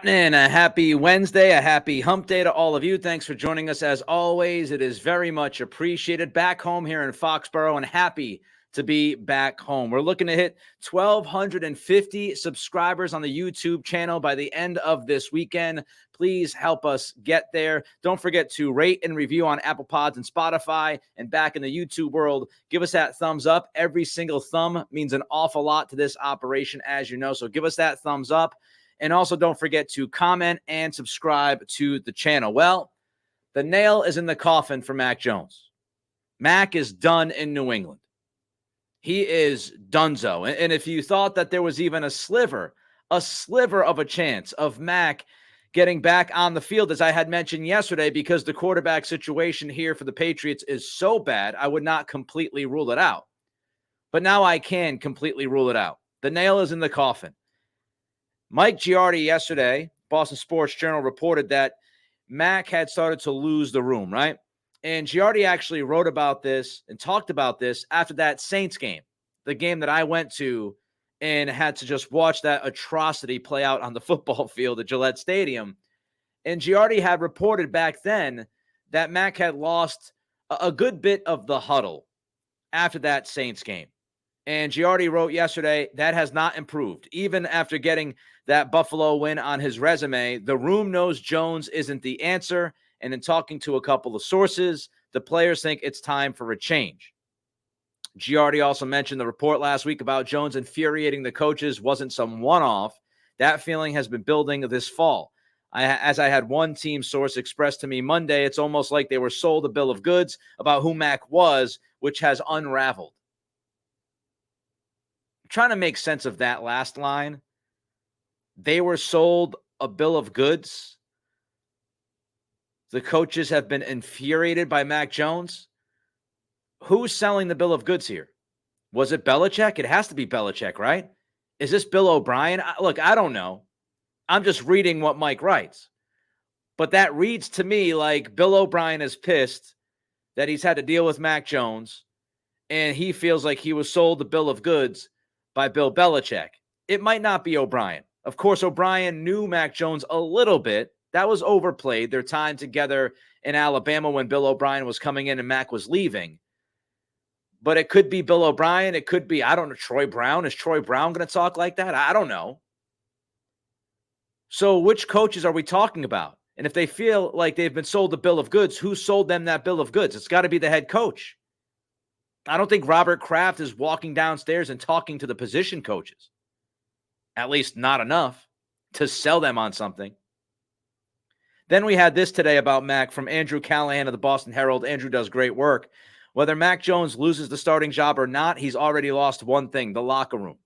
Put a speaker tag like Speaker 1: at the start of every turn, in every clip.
Speaker 1: And a happy Wednesday, a happy hump day to all of you. Thanks for joining us as always. It is very much appreciated. Back home here in Foxborough and happy to be back home. We're looking to hit 1,250 subscribers on the YouTube channel by the end of this weekend. Please help us get there. Don't forget to rate and review on Apple Pods and Spotify. And back in the YouTube world, give us that thumbs up. Every single thumb means an awful lot to this operation, as you know. So give us that thumbs up. And also don't forget to comment and subscribe to the channel. Well, the nail is in the coffin for Mac Jones. Mac is done in New England. He is donezo. And if you thought that there was even a sliver of a chance of Mac getting back on the field, as I had mentioned yesterday, because the quarterback situation here for the Patriots is so bad, I would not completely rule it out. But now I can completely rule it out. The nail is in the coffin. Mike Giardi yesterday, Boston Sports Journal, reported that Mac had started to lose the room, right? And Giardi actually wrote about this and talked about this after that Saints game, the game that I went to and had to just watch that atrocity play out on the football field at Gillette Stadium. And Giardi had reported back then that Mac had lost a good bit of the huddle after that Saints game. And Giardi wrote yesterday, that has not improved. Even after getting that Buffalo win on his resume, the room knows Jones isn't the answer. And in talking to a couple of sources, the players think it's time for a change. Giardi also mentioned the report last week about Jones infuriating the coaches wasn't some one-off. That feeling has been building this fall. As I had one team source express to me Monday, it's almost like they were sold a bill of goods about who Mac was, which has unraveled. Trying to make sense of that last line. They were sold a bill of goods. The coaches have been infuriated by Mac Jones. Who's selling the bill of goods here? Was it Belichick? It has to be Belichick, right? Is this Bill O'Brien? Look, I don't know. I'm just reading what Mike writes. But that reads to me like Bill O'Brien is pissed that he's had to deal with Mac Jones, and he feels like he was sold the bill of goods by Bill Belichick. It might not be O'Brien. Of course, O'Brien knew Mac Jones a little bit. That was overplayed. Their time together in Alabama when Bill O'Brien was coming in and Mac was leaving. But it could be Bill O'Brien. It could be, I don't know, Troy Brown. Is Troy Brown going to talk like that? I don't know. So which coaches are we talking about? And if they feel like they've been sold the bill of goods, who sold them that bill of goods? It's got to be the head coach. I don't think Robert Kraft is walking downstairs and talking to the position coaches. At least not enough to sell them on something. Then we had this today about Mac from Andrew Callahan of the Boston Herald. Andrew does great work. Whether Mac Jones loses the starting job or not, he's already lost one thing, the locker room.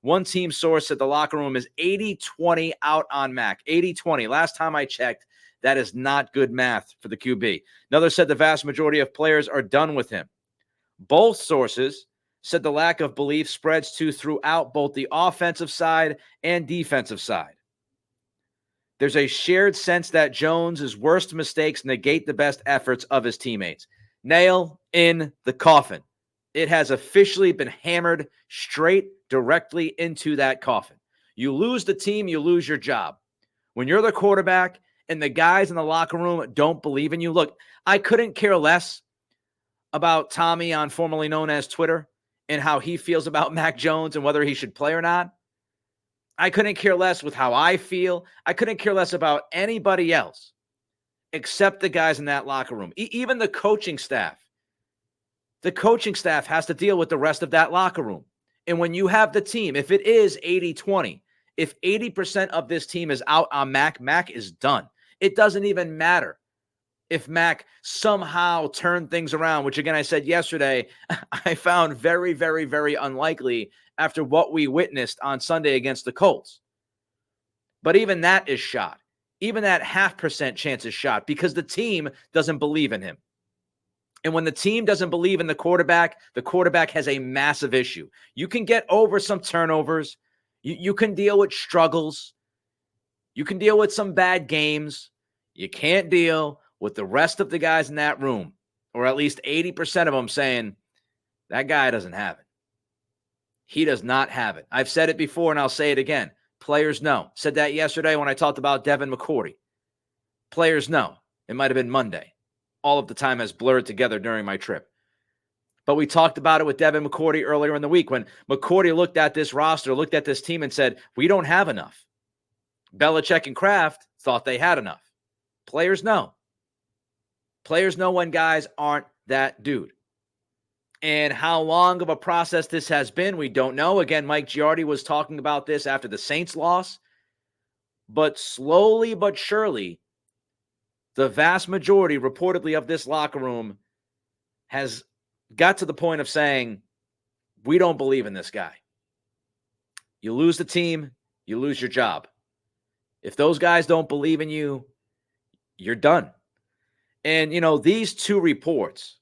Speaker 1: One team source said the locker room is 80-20 out on Mac. 80-20. Last time I checked, that is not good math for the QB. Another said the vast majority of players are done with him. Both sources said the lack of belief spreads to throughout both the offensive side and defensive side. There's a shared sense that Jones' worst mistakes negate the best efforts of his teammates. Nail in the coffin. It has officially been hammered straight directly into that coffin. You lose the team, you lose your job. When you're the quarterback and the guys in the locker room don't believe in you, look, I couldn't care less about Tommy on formerly known as Twitter and how he feels about Mac Jones and whether he should play or not. I couldn't care less with how I feel. I couldn't care less about anybody else except the guys in that locker room. Even the coaching staff. The coaching staff has to deal with the rest of that locker room. And when you have the team, if it is 80-20, if 80% of this team is out on Mac, Mac is done. It doesn't even matter if Mac somehow turned things around, which again, I said yesterday, I found very, very, very unlikely after what we witnessed on Sunday against the Colts. But even that is shot. Even that 0.5% chance is shot because the team doesn't believe in him. And when the team doesn't believe in the quarterback has a massive issue. You can get over some turnovers. You can deal with struggles. You can deal with some bad games. You can't deal with the rest of the guys in that room, or at least 80% of them saying, that guy doesn't have it. He does not have it. I've said it before and I'll say it again. Players know. Said that yesterday when I talked about Devin McCourty. Players know. It might have been Monday. All of the time has blurred together during my trip. But we talked about it with Devin McCourty earlier in the week when McCourty looked at this roster, looked at this team and said, we don't have enough. Belichick and Kraft thought they had enough. Players know. Players know when guys aren't that dude. And how long of a process this has been, we don't know. Again, Mike Giardi was talking about this after the Saints loss. But slowly but surely, the vast majority, reportedly, of this locker room has got to the point of saying, we don't believe in this guy. You lose the team, you lose your job. If those guys don't believe in you, you're done. And, these two reports,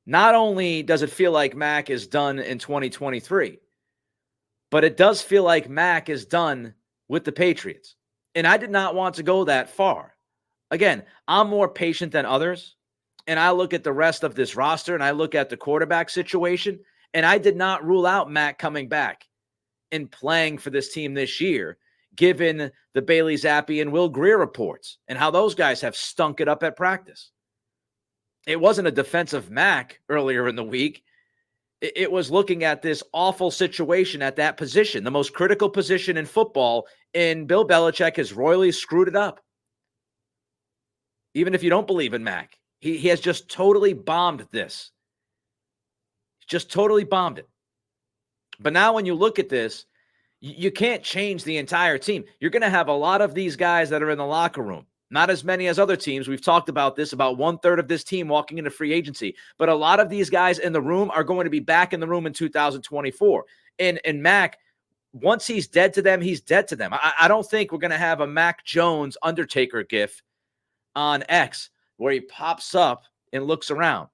Speaker 1: not only does it feel like Mac is done in 2023, but it does feel like Mac is done with the Patriots. And I did not want to go that far. Again, I'm more patient than others. And I look at the rest of this roster and I look at the quarterback situation, and I did not rule out Mac coming back and playing for this team this year, given the Bailey Zappi and Will Greer reports and how those guys have stunk it up at practice. It wasn't a defense of Mac earlier in the week. It was looking at this awful situation at that position, the most critical position in football, and Bill Belichick has royally screwed it up. Even if you don't believe in Mac, he has just totally bombed this. Just totally bombed it. But now when you look at this, you can't change the entire team. You're going to have a lot of these guys that are in the locker room. Not as many as other teams. We've talked about this, about 1/3 of this team walking into free agency. But a lot of these guys in the room are going to be back in the room in 2024. And Mac, once he's dead to them, he's dead to them. I don't think we're going to have a Mac Jones Undertaker gif on X where he pops up and looks around.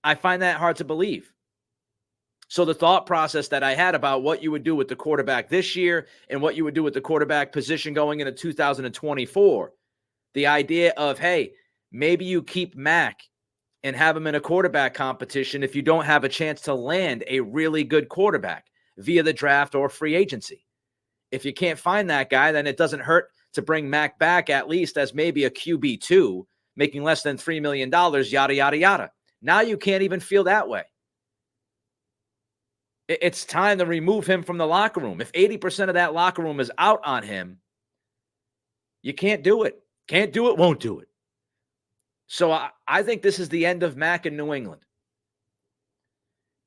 Speaker 1: I find that hard to believe. So the thought process that I had about what you would do with the quarterback this year and what you would do with the quarterback position going into 2024, the idea of, hey, maybe you keep Mac and have him in a quarterback competition if you don't have a chance to land a really good quarterback via the draft or free agency. If you can't find that guy, then it doesn't hurt to bring Mac back at least as maybe a QB2, making less than $3 million, yada, yada, yada. Now you can't even feel that way. It's time to remove him from the locker room. If 80% of that locker room is out on him, you can't do it. Can't do it, won't do it. So I think this is the end of Mac in New England.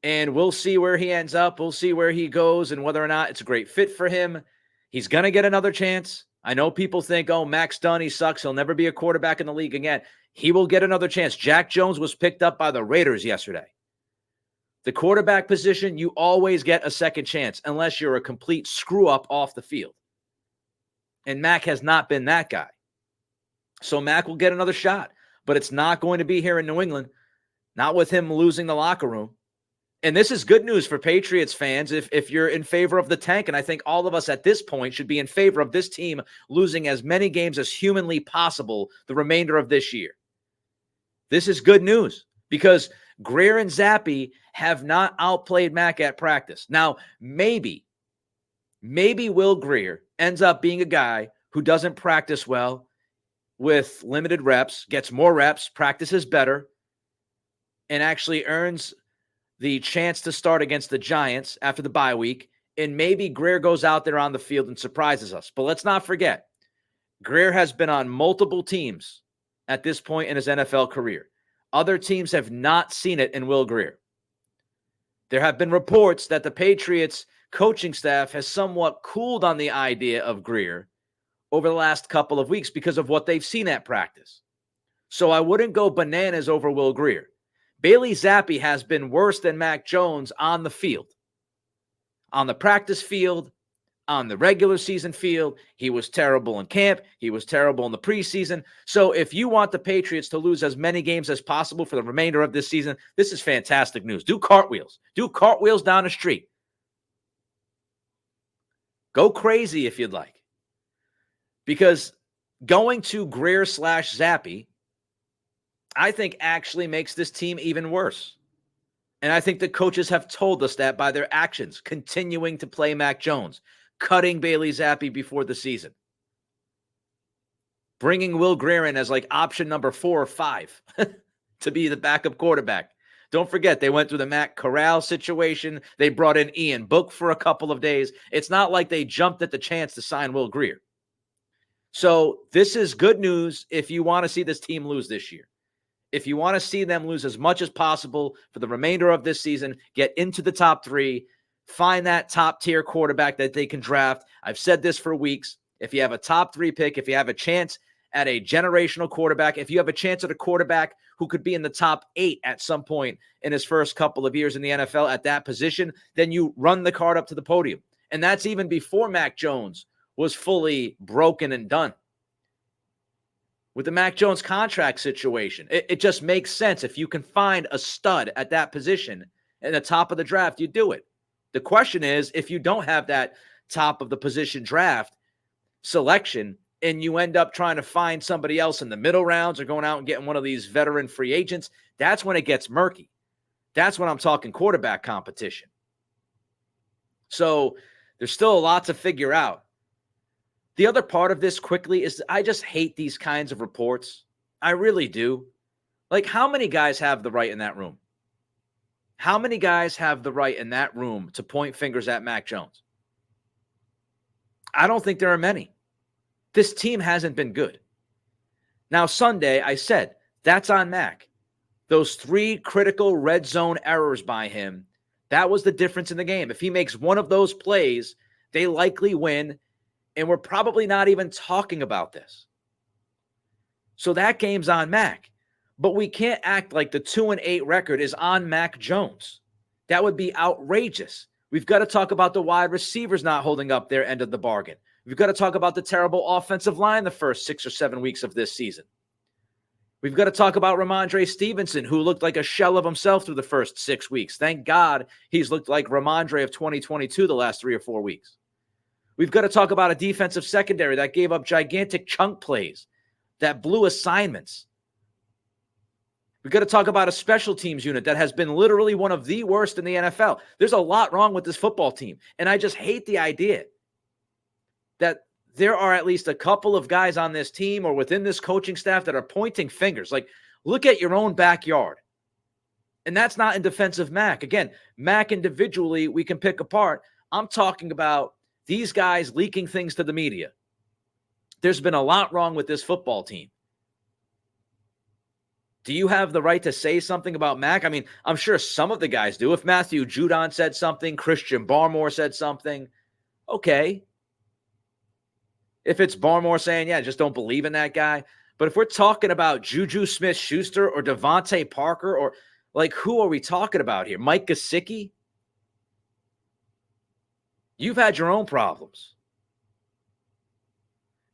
Speaker 1: And we'll see where he ends up. We'll see where he goes and whether or not it's a great fit for him. He's going to get another chance. I know people think, oh, Mac's done. He sucks. He'll never be a quarterback in the league again. He will get another chance. Jack Jones was picked up by the Raiders yesterday. The quarterback position, you always get a second chance unless you're a complete screw-up off the field. And Mac has not been that guy. So Mac will get another shot, but it's not going to be here in New England, not with him losing the locker room. And this is good news for Patriots fans if you're in favor of the tank, and I think all of us at this point should be in favor of this team losing as many games as humanly possible the remainder of this year. This is good news because Greer and Zappi have not outplayed Mac at practice. Now, maybe Will Greer ends up being a guy who doesn't practice well, with limited reps, gets more reps, practices better, and actually earns the chance to start against the Giants after the bye week. And maybe Greer goes out there on the field and surprises us. But let's not forget, Greer has been on multiple teams at this point in his NFL career. Other teams have not seen it in Will Greer. There have been reports that the Patriots coaching staff has somewhat cooled on the idea of Greer over the last couple of weeks because of what they've seen at practice. So I wouldn't go bananas over Will Greer. Bailey Zappi has been worse than Mac Jones on the field. On the practice field, on the regular season field, he was terrible in camp. He was terrible in the preseason. So if you want the Patriots to lose as many games as possible for the remainder of this season, this is fantastic news. Do cartwheels. Do cartwheels down the street. Go crazy if you'd like. Because going to Greer / Zappi, I think actually makes this team even worse. And I think the coaches have told us that by their actions, continuing to play Mac Jones, cutting Bailey Zappi before the season, bringing Will Greer in as like option number 4 or 5 to be the backup quarterback. Don't forget, they went through the Matt Corral situation. They brought in Ian Book for a couple of days. It's not like they jumped at the chance to sign Will Greer. So this is good news if you want to see this team lose this year. If you want to see them lose as much as possible for the remainder of this season, get into the top 3, find that top-tier quarterback that they can draft. I've said this for weeks. If you have a top 3 pick, if you have a chance at a generational quarterback, if you have a chance at a quarterback who could be in the top 8 at some point in his first couple of years in the NFL at that position, then you run the card up to the podium. And that's even before Mac Jones was fully broken and done. With the Mac Jones contract situation, it just makes sense. If you can find a stud at that position at the top of the draft, you do it. The question is, if you don't have that top of the position draft selection and you end up trying to find somebody else in the middle rounds or going out and getting one of these veteran free agents, that's when it gets murky. That's when I'm talking quarterback competition. So there's still a lot to figure out. The other part of this quickly is I just hate these kinds of reports. I really do. Like, how many guys have the right in that room? How many guys have the right in that room to point fingers at Mac Jones? I don't think there are many. This team hasn't been good. Now, Sunday, I said, that's on Mac. Those 3 critical red zone errors by him, that was the difference in the game. If he makes one of those plays, they likely win. And we're probably not even talking about this. So that game's on Mac. But we can't act like the 2-8 record is on Mac Jones. That would be outrageous. We've got to talk about the wide receivers not holding up their end of the bargain. We've got to talk about the terrible offensive line the first 6 or 7 weeks of this season. We've got to talk about Ramondre Stevenson, who looked like a shell of himself through the first 6 weeks. Thank God he's looked like Ramondre of 2022 the last 3 or 4 weeks. We've got to talk about a defensive secondary that gave up gigantic chunk plays, that blew assignments. We've got to talk about a special teams unit that has been literally one of the worst in the NFL. There's a lot wrong with this football team, and I just hate the idea that there are at least a couple of guys on this team or within this coaching staff that are pointing fingers. Like, look at your own backyard. And that's not in defense of Mac. Again, Mac individually, we can pick apart. I'm talking about these guys leaking things to the media. There's been a lot wrong with this football team. Do you have the right to say something about Mac? I mean, I'm sure some of the guys do. If Matthew Judon said something, Christian Barmore said something, okay. If it's Barmore saying, yeah, just don't believe in that guy. But if we're talking about Juju Smith-Schuster or Devontae Parker, or like, who are we talking about here? Mike Gesicki? You've had your own problems.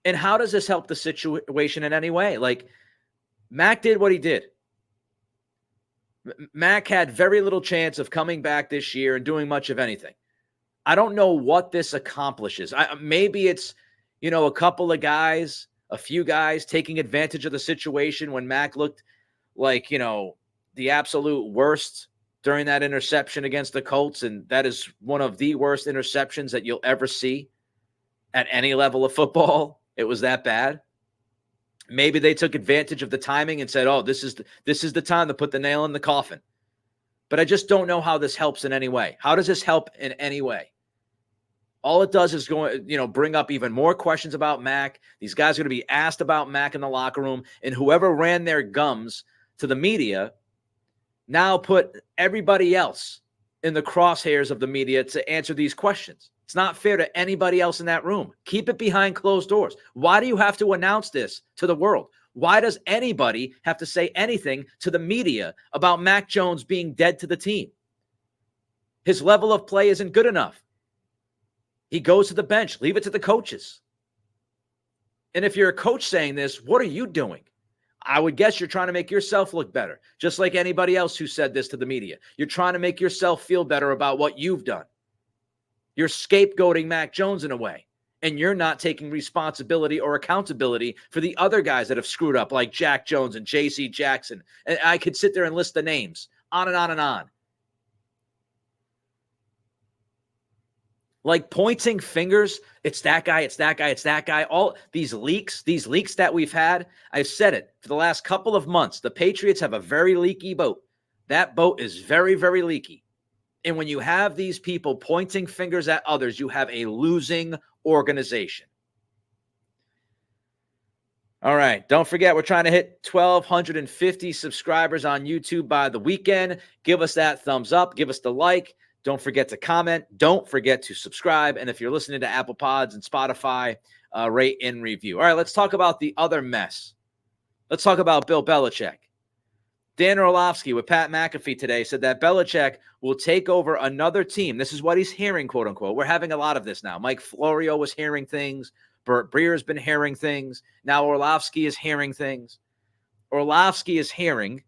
Speaker 1: And how does this help the situation in any way? Like, Mac did what he did. Mac had very little chance of coming back this year and doing much of anything. I don't know what this accomplishes. Maybe it's, a couple of guys, a few guys taking advantage of the situation when Mac looked like, the absolute worst during that interception against the Colts, and that is one of the worst interceptions that you'll ever see at any level of football. It was that bad. Maybe they took advantage of the timing and said, oh, this is the time to put the nail in the coffin. But I just don't know how this helps in any way. How does this help in any way? All it does is bring up even more questions about Mac. These guys are going to be asked about Mac in the locker room, and whoever ran their gums to the media now put everybody else in the crosshairs of the media to answer these questions. It's not fair to anybody else in that room. Keep it behind closed doors. Why do you have to announce this to the world? Why does anybody have to say anything to the media about Mac Jones being dead to the team? His level of play isn't good enough. He goes to the bench. Leave it to the coaches. And if you're a coach saying this, what are you doing? I would guess you're trying to make yourself look better, just like anybody else who said this to the media. You're trying to make yourself feel better about what you've done. You're scapegoating Mac Jones in a way, and you're not taking responsibility or accountability for the other guys that have screwed up, like Jack Jones and J.C. Jackson. And I could sit there and list the names, on and on and on. Like pointing fingers, it's that guy, it's that guy, it's that guy. All these leaks that we've had, I've said it for the last couple of months. The Patriots have a very leaky boat. That boat is very, very leaky. And when you have these people pointing fingers at others, you have a losing organization. All right. Don't forget, we're trying to hit 1,250 subscribers on YouTube by the weekend. Give us that thumbs up. Give us the like. Don't forget to comment. Don't forget to subscribe. And if you're listening to Apple Pods and Spotify, rate and review. All right, let's talk about the other mess. Let's talk about Bill Belichick. Dan Orlovski with Pat McAfee today said that Belichick will take over another team. This is what he's hearing, quote unquote. We're having a lot of this now. Mike Florio was hearing things. Burt Breer has been hearing things. Now Orlovski is hearing things. Orlovski is hearing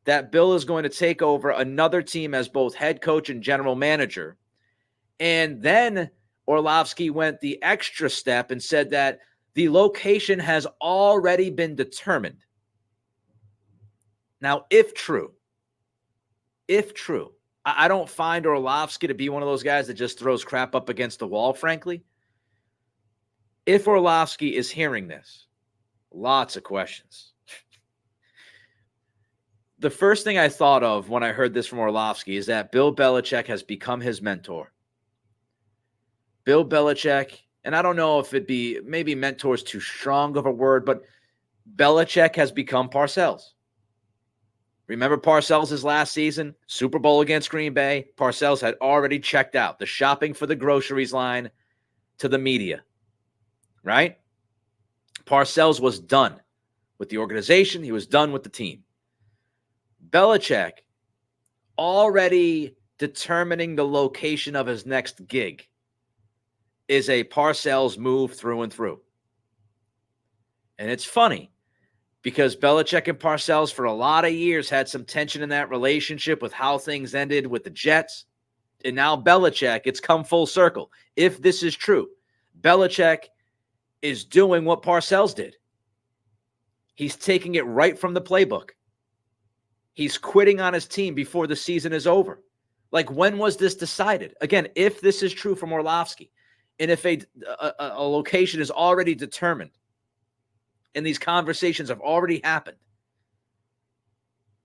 Speaker 1: that Bill is going to take over another team as both head coach and general manager. And then Orlovski went the extra step and said that the location has already been determined. Now, if true, I don't find Orlovski to be one of those guys that just throws crap up against the wall, frankly. If Orlovski is hearing this, lots of questions. The first thing I thought of when I heard this from Orlovski is that Bill Belichick has become his mentor. Bill Belichick, and I don't know if it'd be, maybe mentor is too strong of a word, but Belichick has become Parcells. Remember Parcells' last season, Super Bowl against Green Bay? Parcells had already checked out the shopping for the groceries line to the media, right? Parcells was done with the organization. He was done with the team. Belichick already determining the location of his next gig is a Parcells move through and through. And it's funny because Belichick and Parcells for a lot of years had some tension in that relationship with how things ended with the Jets. And now Belichick, it's come full circle. If this is true, Belichick is doing what Parcells did. He's taking it right from the playbook. He's quitting on his team before the season is over. Like, when was this decided? Again, if this is true from Orlovski, and if a location is already determined, and these conversations have already happened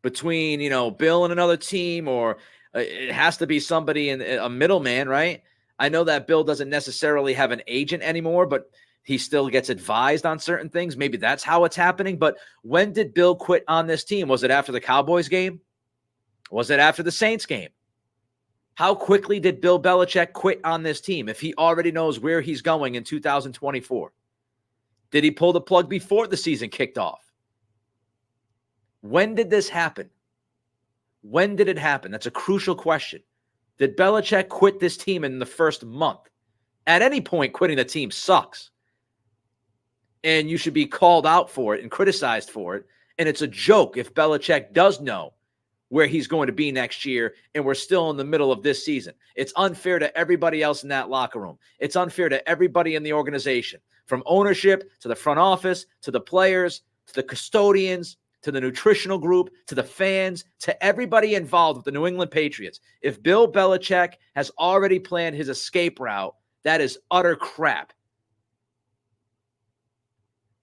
Speaker 1: between, Bill and another team, or it has to be somebody in a middleman, right? I know that Bill doesn't necessarily have an agent anymore, but he still gets advised on certain things. Maybe that's how it's happening. But when did Bill quit on this team? Was it after the Cowboys game? Was it after the Saints game? How quickly did Bill Belichick quit on this team if he already knows where he's going in 2024? Did he pull the plug before the season kicked off? When did this happen? When did it happen? That's a crucial question. Did Belichick quit this team in the first month? At any point, quitting the team sucks. And you should be called out for it and criticized for it. And it's a joke if Belichick does know where he's going to be next year and we're still in the middle of this season. It's unfair to everybody else in that locker room. It's unfair to everybody in the organization, from ownership to the front office, to the players, to the custodians, to the nutritional group, to the fans, to everybody involved with the New England Patriots. If Bill Belichick has already planned his escape route, that is utter crap.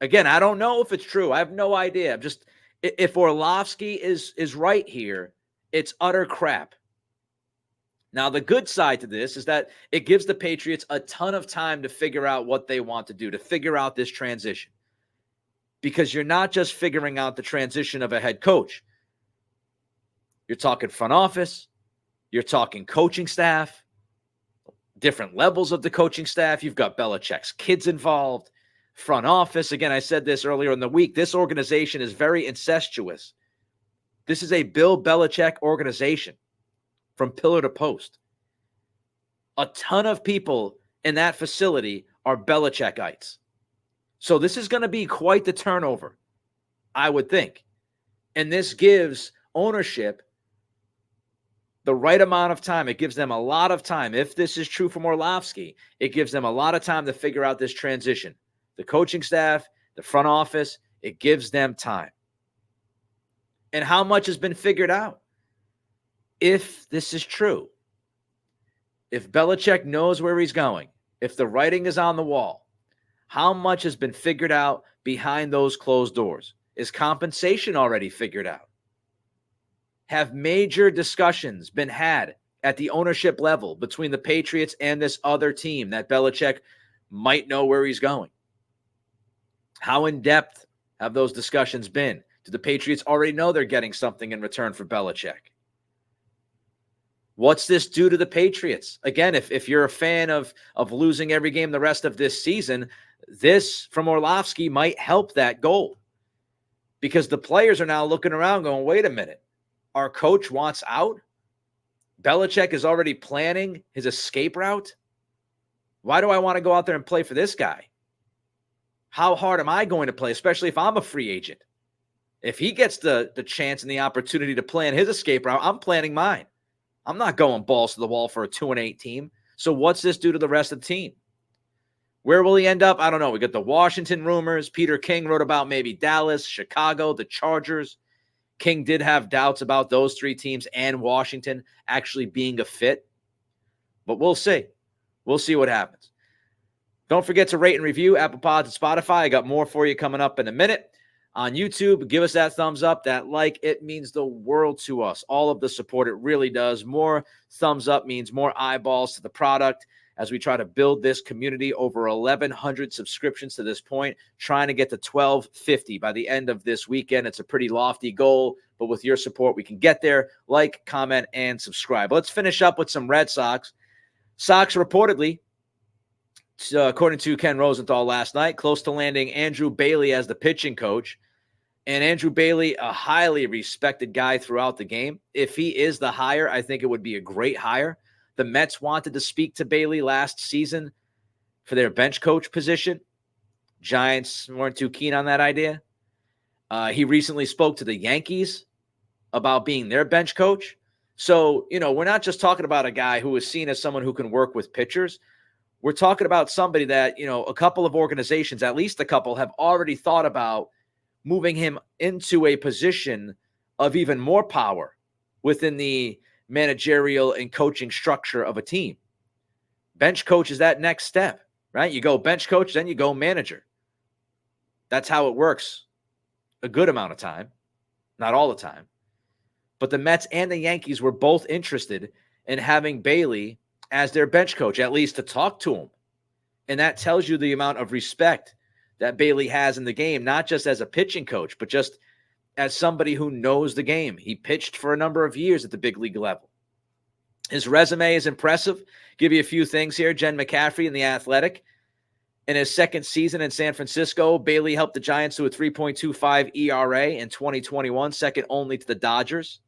Speaker 1: Again, I don't know if it's true. I have no idea. I'm just, if Orlovski is right here, it's utter crap. Now, the good side to this is that it gives the Patriots a ton of time to figure out what they want to do, to figure out this transition. Because you're not just figuring out the transition of a head coach. You're talking front office. You're talking coaching staff, different levels of the coaching staff. You've got Belichick's kids involved. Front office. Again, I said this earlier in the week. This organization is very incestuous. This is a Bill Belichick organization from pillar to post. A ton of people in that facility are Belichickites. So this is going to be quite the turnover, I would think. And this gives ownership the right amount of time. It gives them a lot of time. If this is true from Orlovski, it gives them a lot of time to figure out this transition. The coaching staff, the front office, it gives them time. And how much has been figured out? If this is true, if Belichick knows where he's going, if the writing is on the wall, how much has been figured out behind those closed doors? Is compensation already figured out? Have major discussions been had at the ownership level between the Patriots and this other team that Belichick might know where he's going? How in depth have those discussions been? Do the Patriots already know they're getting something in return for Belichick? What's this do to the Patriots? Again, if you're a fan of losing every game the rest of this season, this from Orlovski might help that goal, because the players are now looking around going, wait a minute, our coach wants out? Belichick is already planning his escape route? Why do I want to go out there and play for this guy? How hard am I going to play, especially if I'm a free agent? If he gets the chance and the opportunity to plan his escape route, I'm planning mine. I'm not going balls to the wall for a 2-8 team. So what's this do to the rest of the team? Where will he end up? I don't know. We got the Washington rumors. Peter King wrote about maybe Dallas, Chicago, the Chargers. King did have doubts about those three teams and Washington actually being a fit. But we'll see. We'll see what happens. Don't forget to rate and review Apple Pods and Spotify. I got more for you coming up in a minute. On YouTube, give us that thumbs up, that like. It means the world to us. All of the support, it really does. More thumbs up means more eyeballs to the product as we try to build this community. Over 1,100 subscriptions to this point, trying to get to 1,250 by the end of this weekend. It's a pretty lofty goal, but with your support, we can get there. Like, comment, and subscribe. Let's finish up with some Red Sox. Sox reportedly, according to Ken Rosenthal last night, close to landing Andrew Bailey as the pitching coach. And Andrew Bailey, a highly respected guy throughout the game. If he is the hire, I think it would be a great hire. The Mets wanted to speak to Bailey last season for their bench coach position. Giants weren't too keen on that idea. He recently spoke to the Yankees about being their bench coach. So, we're not just talking about a guy who is seen as someone who can work with pitchers. We're talking about somebody that, a couple of organizations, at least a couple, have already thought about moving him into a position of even more power within the managerial and coaching structure of a team. Bench coach is that next step, right? You go bench coach, then you go manager. That's how it works a good amount of time, not all the time. But the Mets and the Yankees were both interested in having Bailey as their bench coach, at least to talk to him. And that tells you the amount of respect that Bailey has in the game, not just as a pitching coach, but just as somebody who knows the game. He pitched for a number of years at the big league level. His resume is impressive. Give you a few things here. Jen McCaffrey in The Athletic. In his second season in San Francisco, Bailey helped the Giants to a 3.25 ERA in 2021, second only to the Dodgers.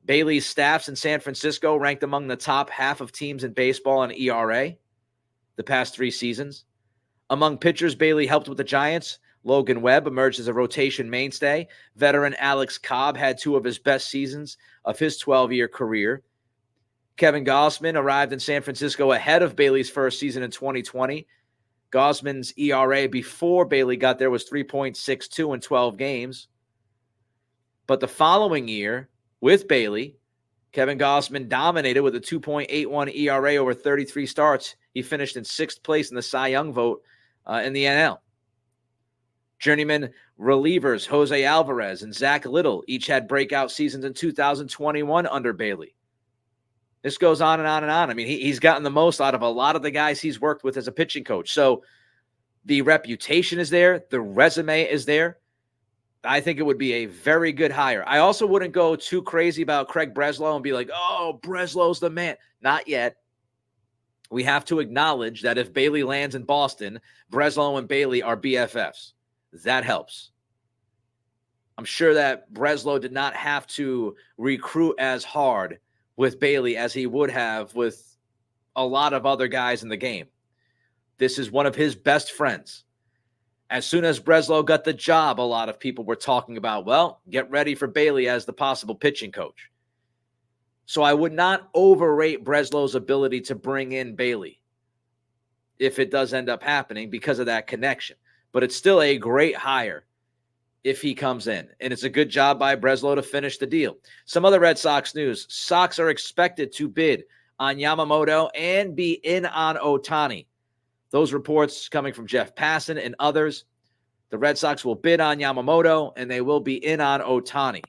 Speaker 1: Bailey's staffs in San Francisco ranked among the top half of teams in baseball in ERA the past 3 seasons. Among pitchers Bailey helped with the Giants, Logan Webb emerged as a rotation mainstay. Veteran Alex Cobb had 2 of his best seasons of his 12-year career. Kevin Gausman arrived in San Francisco ahead of Bailey's first season in 2020. Gausman's ERA before Bailey got there was 3.62 in 12 games. But the following year, with Bailey, Kevin Gausman dominated with a 2.81 ERA over 33 starts. He finished in 6th place in the Cy Young vote in the NL. Journeyman relievers Jose Alvarez and Zach Little each had breakout seasons in 2021 under Bailey. This goes on and on and on. I mean, he's gotten the most out of a lot of the guys he's worked with as a pitching coach. So the reputation is there. The resume is there. I think it would be a very good hire. I also wouldn't go too crazy about Craig Breslow and be like, oh, Breslow's the man. Not yet. We have to acknowledge that if Bailey lands in Boston, Breslow and Bailey are BFFs. That helps. I'm sure that Breslow did not have to recruit as hard with Bailey as he would have with a lot of other guys in the game. This is one of his best friends. As soon as Breslow got the job, a lot of people were talking about, well, get ready for Bailey as the possible pitching coach. So I would not overrate Breslow's ability to bring in Bailey if it does end up happening because of that connection. But it's still a great hire if he comes in. And it's a good job by Breslow to finish the deal. Some other Red Sox news. Sox are expected to bid on Yamamoto and be in on Otani. Those reports coming from Jeff Passan and others. The Red Sox will bid on Yamamoto and they will be in on Otani.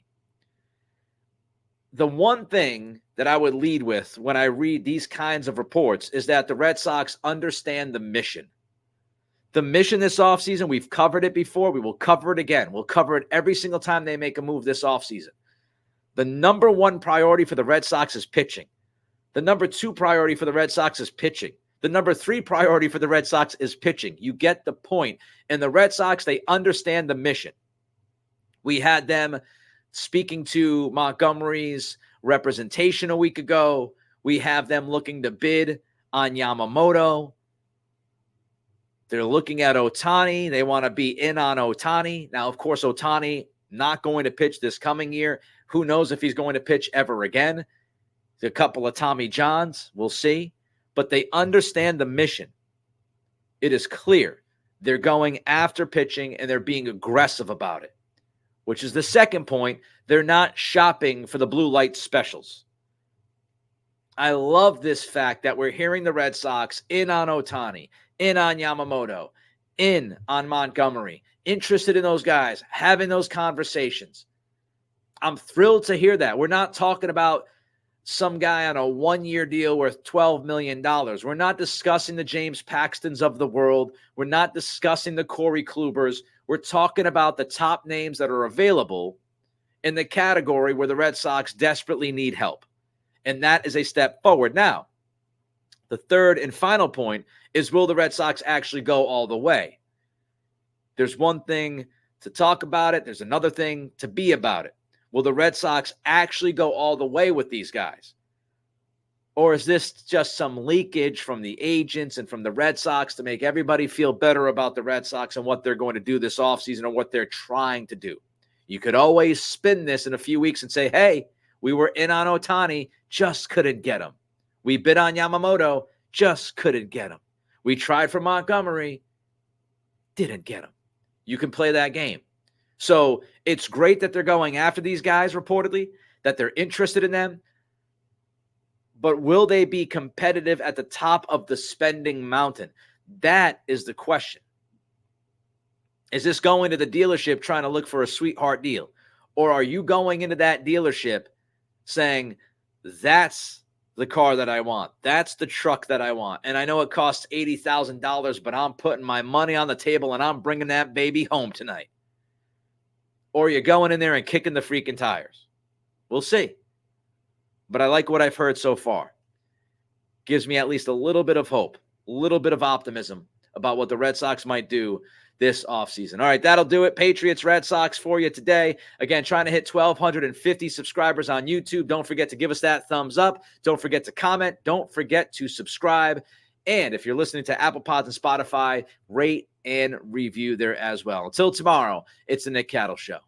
Speaker 1: The one thing that I would lead with when I read these kinds of reports is that the Red Sox understand the mission. The mission this offseason, we've covered it before. We will cover it again. We'll cover it every single time they make a move this offseason. The number one priority for the Red Sox is pitching. The number two priority for the Red Sox is pitching. The number three priority for the Red Sox is pitching. You get the point. And the Red Sox, they understand the mission. We had them speaking to Montgomery's representation a week ago. We have them looking to bid on Yamamoto. They're looking at Otani. They want to be in on Otani. Now, of course, Otani not going to pitch this coming year. Who knows if he's going to pitch ever again? A couple of Tommy Johns. We'll see. But they understand the mission. It is clear. They're going after pitching and they're being aggressive about it, which is the second point. They're not shopping for the blue light specials. I love this fact that we're hearing the Red Sox in on Otani, in on Yamamoto, in on Montgomery, interested in those guys, having those conversations. I'm thrilled to hear that. We're not talking about some guy on a one-year deal worth $12 million. We're not discussing the James Paxtons of the world. We're not discussing the Corey Klubers. We're talking about the top names that are available in the category where the Red Sox desperately need help. And that is a step forward. Now, the third and final point is, will the Red Sox actually go all the way? There's one thing to talk about it. There's another thing to be about it. Will the Red Sox actually go all the way with these guys? Or is this just some leakage from the agents and from the Red Sox to make everybody feel better about the Red Sox and what they're going to do this offseason or what they're trying to do? You could always spin this in a few weeks and say, hey, we were in on Otani, just couldn't get him. We bid on Yamamoto, just couldn't get him. We tried for Montgomery, didn't get him. You can play that game. So it's great that they're going after these guys reportedly, that they're interested in them. But will they be competitive at the top of the spending mountain? That is the question. Is this going to the dealership trying to look for a sweetheart deal? Or are you going into that dealership saying, that's the car that I want. That's the truck that I want. And I know it costs $80,000, but I'm putting my money on the table and I'm bringing that baby home tonight. Or you're going in there and kicking the freaking tires. We'll see. But I like what I've heard so far. Gives me at least a little bit of hope, a little bit of optimism about what the Red Sox might do this offseason. All right, that'll do it. Patriots, Red Sox for you today. Again, trying to hit 1,250 subscribers on YouTube. Don't forget to give us that thumbs up. Don't forget to comment. Don't forget to subscribe. And if you're listening to Apple Pods and Spotify, rate and review there as well. Until tomorrow, it's the Nick Cattle Show.